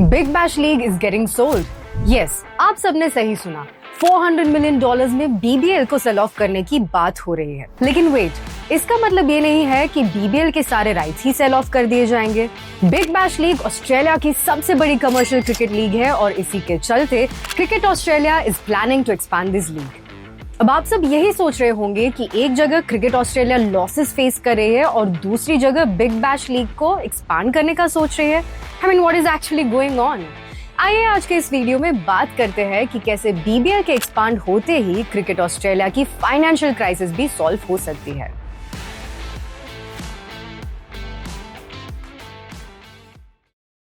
Big Bash league is getting sold. Yes, आप सबने सही सुना, $400 मिलियन में बीबीएल को सेल ऑफ करने की बात हो रही है। लेकिन वेट, इसका मतलब ये नहीं है कि बीबीएल के सारे राइट्स ही सेल ऑफ कर दिए जाएंगे। बिग बैश लीग ऑस्ट्रेलिया की सबसे बड़ी कमर्शियल क्रिकेट लीग है और इसी के चलते Cricket Australia is planning to expand this league. अब आप सब यही सोच रहे होंगे कि एक जगह क्रिकेट ऑस्ट्रेलिया लॉसेस फेस कर रही है और दूसरी जगह बिग बैश लीग को एक्सपांड करने का सोच रही है। I mean, what is actually going on? आइए आज के इस वीडियो में बात करते हैं कि कैसे बीबीएल के एक्सपांड होते ही क्रिकेट ऑस्ट्रेलिया की फाइनेंशियल क्राइसिस भी सॉल्व हो सकती है।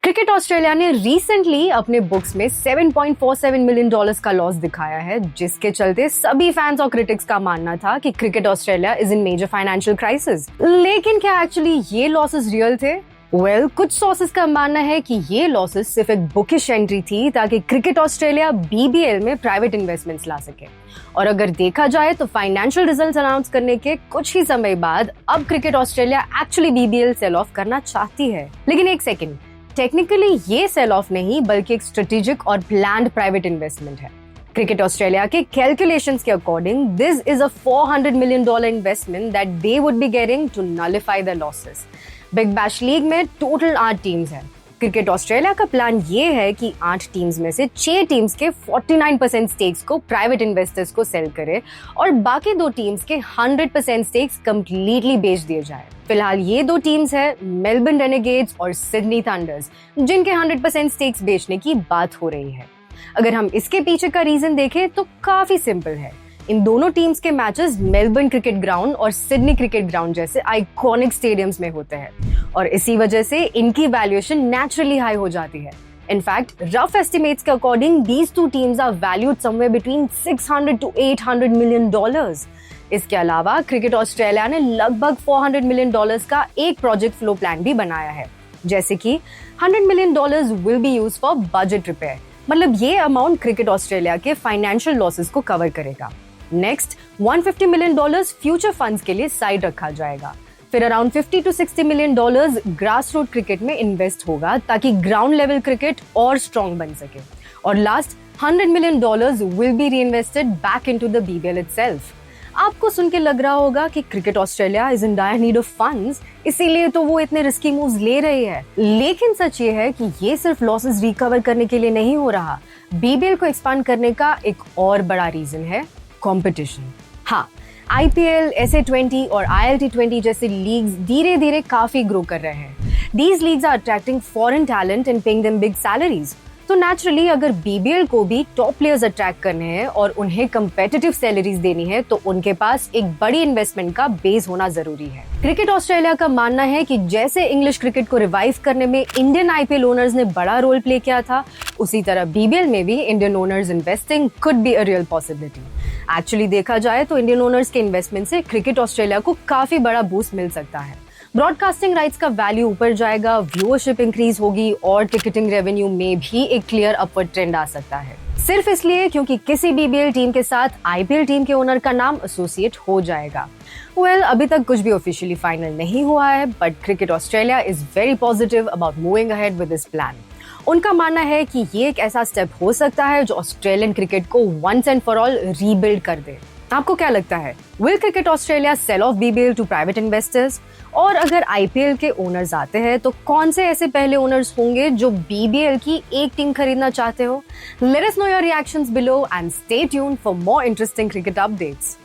क्रिकेट ऑस्ट्रेलिया ने रिसेंटली अपने बुक्स में $7.47 मिलियन का लॉस दिखाया है, जिसके चलते सभी फैंस और क्रिटिक्स का मानना था कि Cricket Australia is in major financial crisis. लेकिन क्या एक्चुअली ये लॉसेस रियल थे? कुछ सोर्सेस का मानना है कि ये लॉसेस सिर्फ एक बुकिश एंट्री थी ताकि क्रिकेट ऑस्ट्रेलिया बीबीएल में प्राइवेट इन्वेस्टमेंट्स ला सके। और अगर देखा जाए तो फाइनेंशियल रिजल्ट्स अनाउंस करने के कुछ ही समय बाद अब Cricket Australia actually BBL sell off करना चाहती है। लेकिन एक सेकेंड, टेक्निकली ये सेल ऑफ नहीं बल्कि एक स्ट्रेटेजिक और प्लान्ड प्राइवेट इन्वेस्टमेंट है। क्रिकेट ऑस्ट्रेलिया के कैलकुलेशंस के according this is a $400 million investment that they would be getting to nullify the losses. Big Bash League में टोटल 8 टीम्स हैं। क्रिकेट ऑस्ट्रेलिया का प्लान ये है कि 8 टीम्स में से 6 टीम्स के 49% स्टेक्स को प्राइवेट इन्वेस्टर्स को सेल करे और बाकी 2 टीम्स के 100% स्टेक्स कंप्लीटली बेच दिए जाए। फिलहाल ये 2 टीम्स है मेलबर्न रेनेगेड्स और सिडनी थंडर्स, जिनके 100% स्टेक्स बेचने की बात हो रही है। अगर हम इसके पीछे का रीजन देखें तो काफी सिंपल है। इन दोनों टीम्स के मैचेस मेलबर्न क्रिकेट ग्राउंड और सिडनी क्रिकेट ग्राउंड जैसे आइकॉनिक स्टेडियम्स में होते हैं और इसी वजह से इनकी वैल्यूएशन नेचुरली हाई हो जाती है। इनफैक्ट रफ एस्टिमेट्स के according these 2 teams are valued somewhere between $600 to $800 million. इसके अलावा क्रिकेट ऑस्ट्रेलिया ने लगभग $400 मिलियन का एक प्रोजेक्ट फ्लो प्लान भी बनाया है, जैसे कि $100 million will be used for budget repair. मतलब ये अमाउंट क्रिकेट ऑस्ट्रेलिया के फाइनेंशियल लॉसेस को कवर करेगा। नेक्स्ट $150 मिलियन फ्यूचर फंड्स के लिए साइड रखा जाएगा। फिर around $50 to $60 million grass root cricket में इन्वेस्ट होगा ताकि ग्राउंड लेवल क्रिकेट और स्ट्रॉन्ग बन सके। और last $100 million will be reinvested back into the BBL itself. आपको सुन के लग रहा होगा कि Cricket Australia is in dire need of funds, इसीलिए तो वो इतने रिस्की मूव्स ले रही है। लेकिन सच ये है कि ये सिर्फ लॉसेस रिकवर करने के लिए नहीं हो रहा। बीबीएल को एक्सपांड करने का एक और बड़ा रीजन है कंपटीशन। हाँ, आईपीएल, SA20 और ILT20 जैसे लीग्स धीरे धीरे काफी ग्रो कर रहे हैं। These leagues are attracting foreign talent and paying them big salaries. तो नेचुरली अगर बीबीएल को भी टॉप प्लेयर्स अट्रैक्ट करने हैं और उन्हें कंपेटिटिव सैलरीज देनी है तो उनके पास एक बड़ी इन्वेस्टमेंट का बेस होना जरूरी है। क्रिकेट ऑस्ट्रेलिया का मानना है कि जैसे इंग्लिश क्रिकेट को रिवाइव करने में इंडियन आईपीएल ओनर्स ने बड़ा रोल प्ले किया था, उसी तरह बीबीएल में भी Indian owners investing could be a real possibility. Actually देखा जाए तो इंडियन ओनर्स के इन्वेस्टमेंट से क्रिकेट ऑस्ट्रेलिया को काफी बड़ा बूस्ट मिल सकता है। ब्रॉडकास्टिंग राइट्स का वैल्यू ऊपर जाएगा, व्यूअरशिप इंक्रीज होगी और टिकटिंग रेवेन्यू में भी एक क्लियर अपवर्ड ट्रेंड आ सकता है, सिर्फ इसलिए क्योंकि किसी बीबीएल टीम के साथ आईपीएल टीम के ओनर का नाम एसोसिएट हो जाएगा। अभी तक कुछ भी ऑफिशियली फाइनल नहीं हुआ है, but cricket Australia is very positive about moving ahead with this plan. उनका मानना है कि ये एक ऐसा स्टेप हो सकता है जो ऑस्ट्रेलियन क्रिकेट को once and for all rebuild कर दे। आपको क्या लगता है, will Cricket Australia sell off BBL to private investors? और अगर आईपीएल के ओनर्स आते हैं तो कौन से ऐसे पहले ओनर्स होंगे जो बीबीएल की एक टीम खरीदना चाहते हो? Let us know your reactions below and stay tuned for more interesting cricket updates.